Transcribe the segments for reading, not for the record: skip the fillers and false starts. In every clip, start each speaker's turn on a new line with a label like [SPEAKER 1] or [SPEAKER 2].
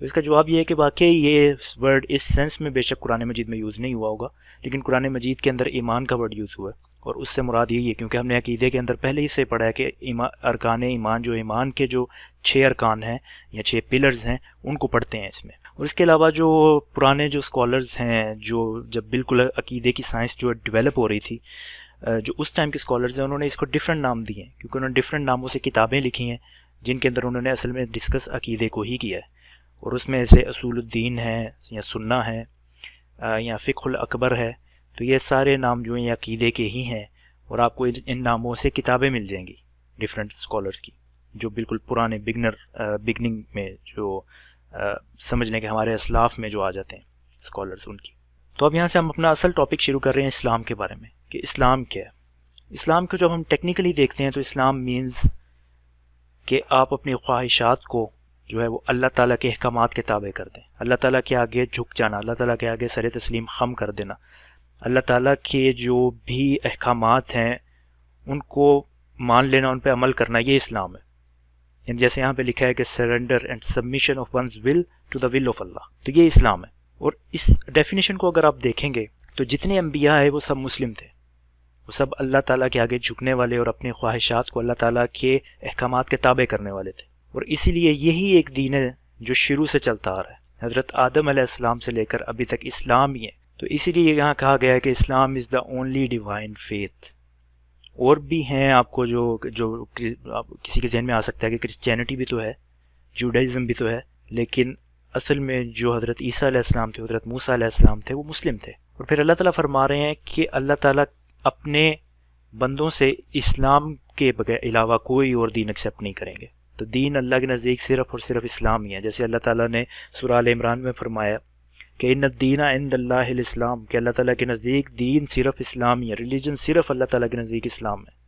[SPEAKER 1] تو اس کا جواب یہ ہے کہ واقعی یہ ورڈ اس سینس میں بے شک قرآن مجید میں یوز نہیں ہوا ہوگا، لیکن قرآن مجید کے اندر ایمان کا ورڈ یوز ہوا ہے، اور اس سے مراد یہی ہے، کیونکہ ہم نے عقیدے کے اندر پہلے ہی سے پڑھا ہے کہ ارکان ایمان، جو ایمان کے جو 6 ارکان ہیں یا 6 پلرز ہیں، ان کو پڑھتے ہیں اس میں۔ اور اس کے علاوہ جو پرانے جو اسکالرز ہیں، جو جب بالکل عقیدے کی سائنس جو ڈیولپ ہو رہی تھی، جو اس ٹائم کے اسکالرز ہیں، انہوں نے اس کو ڈفرینٹ نام دیے ہیں، کیونکہ انہوں نے ڈفرینٹ ناموں سے کتابیں لکھی ہیں جن کے اندر انہوں نے اصل میں ڈسکس عقیدے کو ہی کیا ہے، اور اس میں سے اصول الدین ہے یا سنہ ہے یا فقہ الاکبر ہے، تو یہ سارے نام جو ہیں یہ عقیدے کے ہی ہیں، اور آپ کو ان ناموں سے کتابیں مل جائیں گی ڈفرینٹ اسکالرز کی، جو بالکل پرانے بگننگ میں جو سمجھ لیں کہ ہمارے اسلاف میں جو آ جاتے ہیں اسکالرز ان کی۔ تو اب یہاں سے ہم اپنا اصل ٹاپک شروع کر رہے ہیں اسلام کے بارے میں، کہ اسلام کیا ہے۔ اسلام کو جب ہم ٹیکنیکلی دیکھتے ہیں تو اسلام مینز کہ آپ اپنی خواہشات کو جو ہے وہ اللہ تعالیٰ کے احکامات کے تابع کر دیں، اللہ تعالیٰ کے آگے جھک جانا، اللہ تعالیٰ کے آگے سر تسلیم خم کر دینا، اللہ تعالیٰ کے جو بھی احکامات ہیں ان کو مان لینا، ان پہ عمل کرنا، یہ اسلام ہے۔ یعنی جیسے یہاں پہ لکھا ہے کہ surrender and submission of one's will to the will of Allah, تو یہ اسلام ہے۔ اور اس ڈیفینیشن کو اگر آپ دیکھیں گے تو جتنے انبیاء ہیں وہ سب مسلم تھے، وہ سب اللہ تعالیٰ کے آگے جھکنے والے اور اپنی خواہشات کو اللہ تعالیٰ کے احکامات کے تابع کرنے والے تھے، اور اسی لیے یہی ایک دین ہے جو شروع سے چلتا آ رہا ہے، حضرت آدم علیہ السلام سے لے کر ابھی تک اسلام ہی ہے۔ تو اسی لیے یہاں کہا گیا ہے کہ اسلام از دا اونلی ڈیوائن فیتھ۔ اور بھی ہیں آپ کو جو کسی کے ذہن میں آ سکتا ہے کہ کرسچینٹی بھی تو ہے، جوڈائزم بھی تو ہے، لیکن اصل میں جو حضرت عیسیٰ علیہ السلام تھے، حضرت موسیٰ علیہ السلام تھے، وہ مسلم تھے۔ اور پھر اللہ تعالیٰ فرما رہے ہیں کہ اللہ تعالیٰ اپنے بندوں سے اسلام کے بغیر علاوہ کوئی اور دین ایکسیپٹ نہیں کریں گے، تو دین اللہ کے نزدیک صرف اور صرف اسلام ہی ہے۔ جیسے اللہ تعالیٰ نے سورہ آل عمران میں فرمایا کہ ان الدین عند اللہ الاسلام، کہ اللہ تعالیٰ کے نزدیک دین صرف اسلام ہی ہے، ریلیجن صرف اللہ تعالیٰ کے نزدیک اسلام ہے۔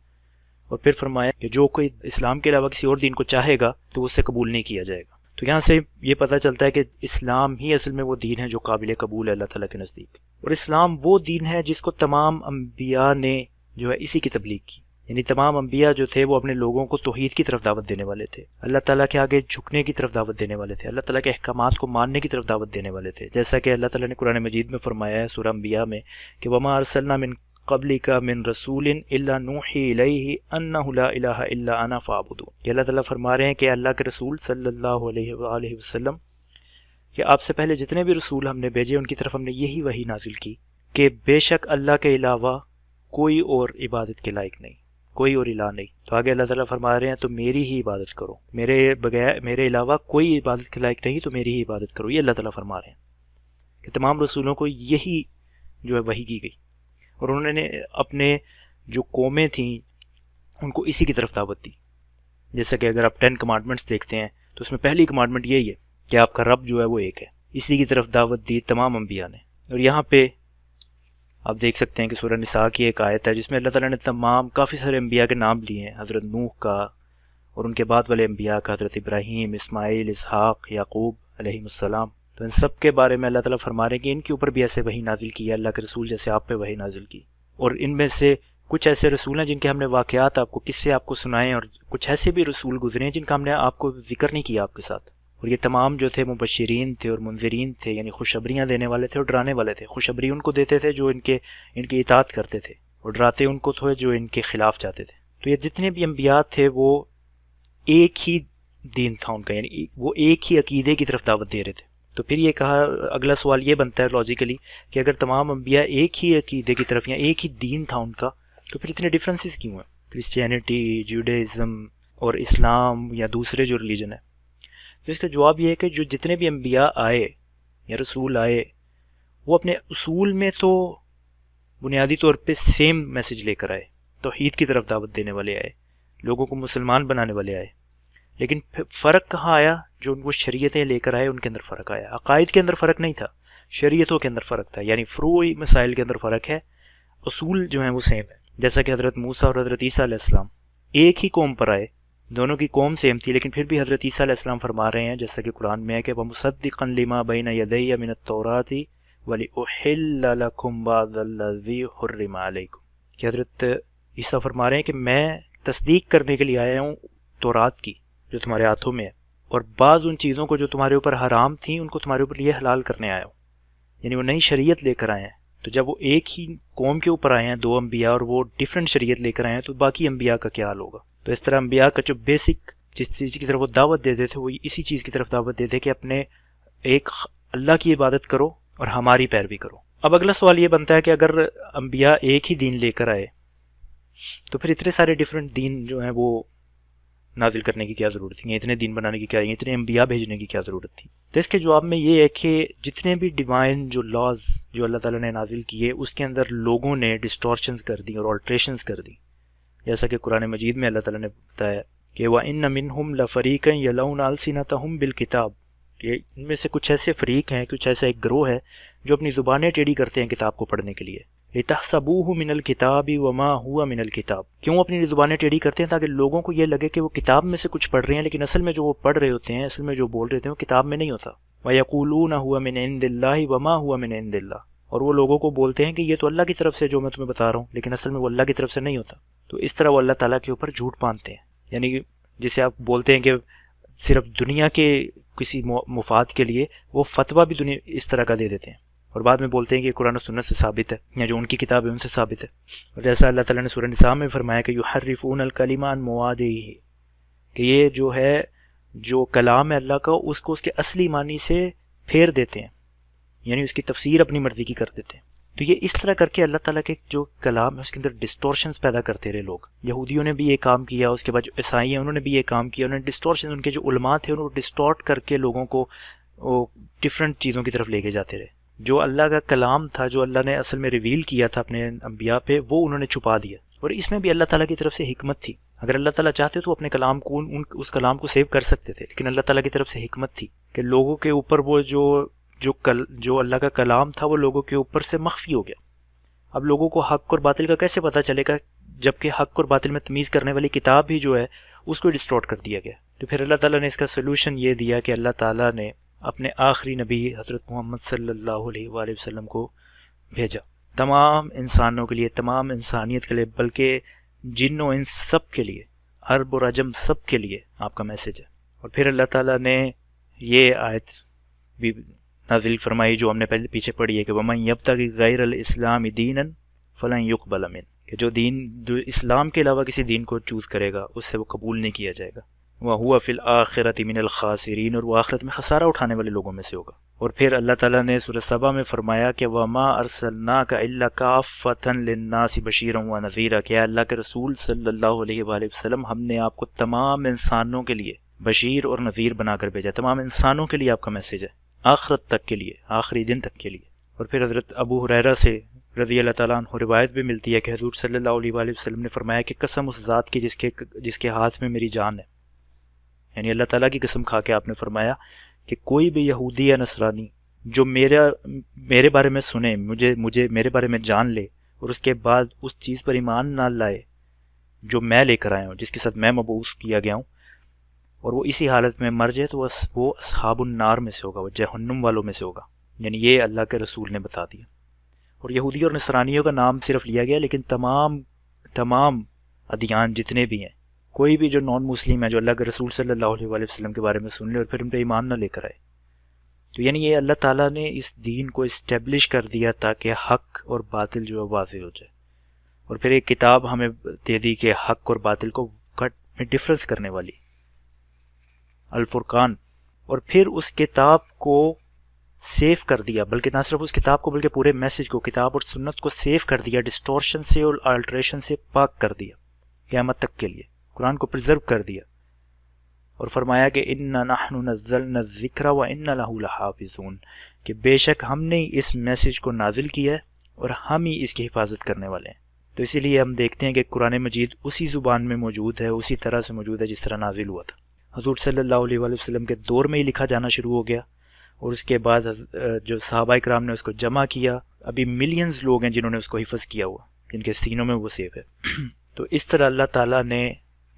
[SPEAKER 1] اور پھر فرمایا کہ جو کوئی اسلام کے علاوہ کسی اور دین کو چاہے گا تو وہ اسے قبول نہیں کیا جائے گا۔ تو یہاں سے یہ پتہ چلتا ہے کہ اسلام ہی اصل میں وہ دین ہے جو قابل قبول ہے اللہ تعالیٰ کے نزدیک، اور اسلام وہ دین ہے جس کو تمام انبیاء نے جو ہے اسی کی تبلیغ کی، یعنی تمام انبیاء جو تھے وہ اپنے لوگوں کو توحید کی طرف دعوت دینے والے تھے، اللہ تعالیٰ کے آگے جھکنے کی طرف دعوت دینے والے تھے، اللہ تعالیٰ کے احکامات کو ماننے کی طرف دعوت دینے والے تھے، جیسا کہ اللہ تعالیٰ نے قرآن مجید میں فرمایا ہے سورہ انبیاء میں کہ وما ارسلنا من قبلک من رسول الا نوحی الیہ انہ لا الہ الا انا فاعبدون، کہ اللہ تعالیٰ فرما رہے ہیں کہ اللہ کے رسول صلی اللہ علیہ وآلہ وسلم کہ آپ سے پہلے جتنے بھی رسول ہم نے بھیجے ان کی طرف ہم نے یہی وحی نازل کی کہ بے شک اللہ کے علاوہ کوئی اور عبادت کے لائق نہیں، کوئی اور الہ نہیں۔ تو آگے اللہ تعالیٰ فرما رہے ہیں تو میری ہی عبادت کرو، میرے علاوہ کوئی عبادت کے لائق نہیں، تو میری ہی عبادت کرو، یہ اللہ تعالیٰ فرما رہے ہیں کہ تمام رسولوں کو یہی جو ہے وحی کی گئی، اور انہوں نے اپنے جو قومیں تھیں ان کو اسی کی طرف دعوت دی۔ جیسا کہ اگر آپ 10 کمانڈمنٹس دیکھتے ہیں تو اس میں پہلی کمانڈمنٹ یہی ہے کہ آپ کا رب جو ہے وہ ایک ہے، اسی کی طرف دعوت دی تمام انبیاء نے۔ اور یہاں پہ آپ دیکھ سکتے ہیں کہ سورہ نساء کی ایک آیت ہے جس میں اللہ تعالیٰ نے کافی سارے انبیاء کے نام لیے ہیں، حضرت نوح کا اور ان کے بعد والے انبیاء کا، حضرت ابراہیم، اسماعیل، اسحاق، یعقوب علیہ السلام، تو ان سب کے بارے میں اللہ تعالیٰ فرما رہے ہیں کہ ان کے اوپر بھی ایسے وحی نازل کی ہے، اللہ کے رسول جیسے آپ پہ وحی نازل کی، اور ان میں سے کچھ ایسے رسول ہیں جن کے ہم نے واقعات آپ کو قصے آپ کو سنائے، اور کچھ ایسے بھی رسول گزرے ہیں جن کا ہم نے آپ کو ذکر نہیں کیا آپ کے ساتھ، اور یہ تمام جو تھے مبشرین تھے اور منذرین تھے، یعنی خوشخبریاں دینے والے تھے اور ڈرانے والے تھے۔ خوشخبری ان کو دیتے تھے جو ان کی اطاعت کرتے تھے، اور ڈراتے ان کو تھے جو ان کے خلاف جاتے تھے۔ تو یہ جتنے بھی انبیاء تھے وہ ایک ہی دین تھا ان کا، یعنی وہ ایک ہی عقیدے کی طرف دعوت دے رہے تھے۔ تو پھر یہ کہا، اگلا سوال یہ بنتا ہے لاجیکلی کہ اگر تمام انبیاء ایک ہی عقیدے کی طرف یا ایک ہی دین تھا ان کا، تو پھر اتنے ڈفرینسز کیوں ہیں؟ کرسچینٹی، جوڈائزم اور اسلام یا دوسرے جو ریلیجن ہے۔ تو اس کا جواب یہ ہے کہ جو جتنے بھی انبیاء آئے یا رسول آئے وہ اپنے اصول میں تو بنیادی طور پہ سیم میسج لے کر آئے، توحید کی طرف دعوت دینے والے آئے، لوگوں کو مسلمان بنانے والے آئے، لیکن فرق کہاں آیا؟ جو ان کو شریعتیں لے کر آئے ان کے اندر فرق آیا۔ عقائد کے اندر فرق نہیں تھا، شریعتوں کے اندر فرق تھا، یعنی فروعی مسائل کے اندر فرق ہے، اصول جو ہیں وہ سیم ہے۔ جیسا کہ حضرت موسیٰ اور حضرت عیسیٰ علیہ السلام ایک ہی قوم پر آئے، دونوں کی قوم سیم تھی، لیکن پھر بھی حضرت عیسیٰ علیہ السلام فرما رہے ہیں جیسا کہ قرآن میں ہے کہ وَمُصَدِّقًا لِمَا بَيْنَ يَدَيَّ مِنَ التَّوْرَاةِ وَلِأُحِلَّ لَكُمْ بَعْضَ الَّذِي حُرِّمَ عَلَيْكُمْ، کہ حضرت عیسیٰ فرما رہے ہیں کہ میں تصدیق کرنے کے لیے آیا ہوں تورات کی جو تمہارے ہاتھوں میں ہے، اور بعض ان چیزوں کو جو تمہارے اوپر حرام تھیں ان کو تمہارے اوپر یہ حلال کرنے آیا ہوں. یعنی وہ نئی شریعت لے کر آئے ہیں. تو جب وہ ایک ہی قوم کے اوپر آئے ہیں 2 انبیاء اور وہ ڈیفرنٹ شریعت لے کر آئے ہیں تو باقی انبیاء کا کیا حال ہوگا؟ تو اس طرح انبیاء کا جو بیسک جس چیز کی طرف وہ دعوت دیتے تھے وہ اسی چیز کی طرف دعوت دیتے کہ اپنے ایک اللہ کی عبادت کرو اور ہماری پیروی کرو. اب اگلا سوال یہ بنتا ہے کہ اگر انبیاء ایک ہی دین لے کر آئے تو پھر اتنے سارے ڈیفرنٹ دین جو ہیں وہ نازل کرنے کی کیا ضرورت تھی؟ اتنے دین بنانے کی کیا، اتنے انبیاء بھیجنے کی کیا ضرورت تھی؟ تو اس کے جواب میں یہ ہے کہ جتنے بھی ڈیوائن جو لاز جو اللہ تعالیٰ نے نازل کیے اس کے اندر لوگوں نے ڈسٹورشنز کر دی اور آلٹریشنز کر دی. جیسا کہ قرآن مجید میں اللہ تعالیٰ نے بتایا کہ وَإِنَّ مِنْهُمْ لَفَرِيقًا يَلْوُونَ أَلْسِنَتَهُمْ بِالْكِتَابِ، کہ ان میں سے کچھ ایسے فریق ہیں، کچھ ایسا ایک گروہ ہے جو اپنی زبانیں ٹیڑھی کرتے ہیں کتاب کو پڑھنے کے لیے. لِتَحْسَبُوهُ مِنَ الْكِتَابِ وَمَا هُوَ مِنَ الْكِتَابِ، کیوں اپنی زبانیں ٹیڑھی کرتے ہیں؟ تاکہ لوگوں کو یہ لگے کہ وہ کتاب میں سے کچھ پڑھ رہے ہیں لیکن اصل میں جو وہ پڑھ رہے ہوتے ہیں، اصل میں جو بول رہے ہوتے ہیں وہ کتاب میں نہیں ہوتا. وَيَقُولُونَ هُوَ مِنْ عِنْدِ اللَّهِ وَمَا هُوَ مِنْ عِنْدِ اللَّهِ، اور وہ لوگوں کو بولتے ہیں کہ یہ تو اللہ کی طرف سے جو میں تمہیں بتا رہا ہوں لیکن اصل میں وہ اللہ کی طرف سے نہیں ہوتا. تو اس طرح وہ اللہ تعالیٰ کے اوپر جھوٹ باندھتے ہیں. یعنی جسے آپ بولتے ہیں کہ صرف دنیا کے کسی مفاد کے لیے وہ فتویٰ بھی دنیا اس طرح کا دے دیتے ہیں اور بعد میں بولتے ہیں کہ قرآن و سنت سے ثابت ہے یا جو ان کی کتاب ہے ان سے ثابت ہے. اور جیسا اللہ تعالیٰ نے سورہ نساء میں فرمایا کہ یحرفون الکلم عن مواضعہ، کہ یہ جو ہے جو کلام ہے اللہ کا اس کو اس کے اصلی معنی سے پھیر دیتے ہیں، یعنی اس کی تفسیر اپنی مرضی کی کر دیتے ہیں. تو یہ اس طرح کر کے اللہ تعالیٰ کے جو کلام ہے اس کے اندر ڈسٹورشنز پیدا کرتے رہے لوگ. یہودیوں نے بھی یہ کام کیا، اس کے بعد جو عیسائی ہیں انہوں نے بھی یہ کام کیا، انہوں نے ڈسٹورشن، ان کے جو علماء تھے انہوں نے ڈسٹورٹ کر کے لوگوں کو ڈفرینٹ چیزوں کی طرف لے کے جاتے رہے. جو اللہ کا کلام تھا، جو اللہ نے اصل میں ریویل کیا تھا اپنے انبیاء پہ، وہ انہوں نے چھپا دیا. اور اس میں بھی اللہ تعالیٰ کی طرف سے حکمت تھی. اگر اللہ تعالیٰ چاہتے تو اپنے کلام کو اس کلام کو سیو کر سکتے تھے، لیکن اللہ تعالیٰ کی طرف سے حکمت تھی کہ لوگوں کے اوپر وہ جو اللہ کا کلام تھا وہ لوگوں کے اوپر سے مخفی ہو گیا. اب لوگوں کو حق اور باطل کا کیسے پتہ چلے گا جبکہ حق اور باطل میں تمیز کرنے والی کتاب ہی جو ہے اس کو ڈسٹورٹ کر دیا گیا؟ تو پھر اللہ تعالیٰ نے اس کا سلوشن یہ دیا کہ اللہ تعالیٰ نے اپنے آخری نبی حضرت محمد صلی اللہ علیہ وآلہ وسلم کو بھیجا تمام انسانوں کے لیے، تمام انسانیت کے لیے، بلکہ جن و انس سب کے لیے، عرب اور عجم سب کے لیے آپ کا میسج ہے. اور پھر اللہ تعالیٰ نے یہ آیت بھی نازل فرمائی جو ہم نے پہلے پیچھے پڑھی ہے کہ وَمَن يَبْتَغِ غَيْرَ الْإِسْلَامِ دِينًا فَلَن يُقْبَلَ مِنْهُ، کہ جو اسلام کے علاوہ کسی دین کو چوز کرے گا اس سے وہ قبول نہیں کیا جائے گا. وَهُوَ فِي الْآخِرَةِ مِنَ الْخَاسِرِينَ، اور وہ آخرت میں خسارہ اٹھانے والے لوگوں میں سے ہوگا. اور پھر اللہ تعالیٰ نے سورہ سبا میں فرمایا کہ وَمَا أَرْسَلْنَاكَ إِلَّا كَافَّةً لِلنَّاسِ بَشِيرًا وَنَذِيرًا، کہ اللہ کے رسول صلی اللہ علیہ وآلہ وسلم ہم نے آپ کو تمام انسانوں کے لیے بشیر اور نذیر بنا کر بھیجا. تمام انسانوں کے لیے آپ کا میسج ہے، آخرت تک کے لیے، آخری دن تک کے لیے. اور پھر حضرت ابو ہریرہ سے رضی اللہ تعالیٰ عنہ روایت بھی ملتی ہے کہ حضور صلی اللہ علیہ وآلہ وسلم نے فرمایا کہ قسم اس ذات کی جس کے ہاتھ میں میری جان ہے، یعنی اللہ تعالیٰ کی قسم کھا کے آپ نے فرمایا کہ کوئی بھی یہودی یا نصرانی جو میرے بارے میں سنے، مجھے میرے بارے میں جان لے اور اس کے بعد اس چیز پر ایمان نہ لائے جو میں لے کر آیا ہوں، جس کے ساتھ میں مبعوث کیا گیا ہوں، اور وہ اسی حالت میں مر جائے تو وہ اصحاب النار میں سے ہوگا، وہ جہنم والوں میں سے ہوگا. یعنی یہ اللہ کے رسول نے بتا دیا. اور یہودی اور نصرانیوں کا نام صرف لیا گیا، لیکن تمام ادیان جتنے بھی ہیں، کوئی بھی جو نان مسلم ہے جو اللہ کے رسول صلی اللہ علیہ وآلہ وسلم کے بارے میں سن لے اور پھر ان پہ ایمان نہ لے کر آئے، تو یعنی یہ اللہ تعالیٰ نے اس دین کو اسٹیبلش کر دیا تاکہ حق اور باطل جو ہے واضح ہو جائے. اور پھر ایک کتاب ہمیں دے دی کہ حق اور باطل کو میں ڈفرینس کرنے والی، الفرقان. اور پھر اس کتاب کو سیف کر دیا، بلکہ نہ صرف اس کتاب کو بلکہ پورے میسج کو، کتاب اور سنت کو سیف کر دیا، ڈسٹورشن سے اور آلٹریشن سے پاک کر دیا قیامت تک کے لیے. قرآن کو پرزرو کر دیا اور فرمایا کہ اِنَّا نَحْنُ نَزَّلْنَا الذِّكْرَ وَإِنَّا لَهُ لَحَافِظُونَ، کہ بے شک ہم نے اس میسج کو نازل کیا ہے اور ہم ہی اس کی حفاظت کرنے والے ہیں. تو اسی لیے ہم دیکھتے ہیں کہ قرآن مجید اسی زبان میں موجود ہے، اسی طرح سے موجود ہے جس طرح نازل ہوا تھا. حضور صلی اللہ علیہ وآلہ وسلم کے دور میں ہی لکھا جانا شروع ہو گیا، اور اس کے بعد جو صحابہ کرام نے اس کو جمع کیا، ابھی ملینز لوگ ہیں جنہوں نے اس کو حفظ کیا ہوا، جن کے سینوں میں وہ سیف ہے. تو اس طرح اللہ تعالیٰ نے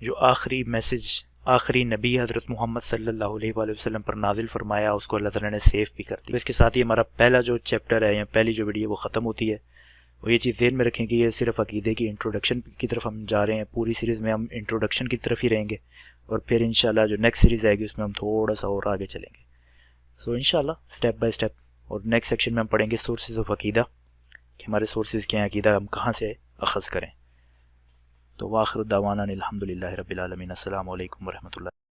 [SPEAKER 1] جو آخری میسج آخری نبی حضرت محمد صلی اللہ علیہ وآلہ وسلم پر نازل فرمایا، اس کو اللہ تعالیٰ نے سیف بھی کر دیا. اس کے ساتھ ہی ہمارا پہلا جو چیپٹر ہے یا پہلی جو ویڈیو وہ ختم ہوتی ہے. اور یہ چیز ذہن میں رکھیں کہ یہ صرف عقیدے کی انٹروڈکشن کی طرف ہم جا رہے ہیں، پوری سیریز میں ہم انٹروڈکشن کی طرف ہی رہیں گے، اور پھر انشاءاللہ جو نیکسٹ سیریز آئے گی اس میں ہم تھوڑا سا اور آگے چلیں گے. سو انشاءاللہ اسٹیپ بائی اسٹیپ. اور نیکسٹ سیکشن میں ہم پڑھیں گے سورسز آف عقیدہ، کہ ہمارے سورسز کیا ہیں، عقیدہ ہم کہاں سے اخذ کریں. تو واخر دعوانا الحمد للہ رب العالمین. السلام علیکم ورحمۃ اللہ.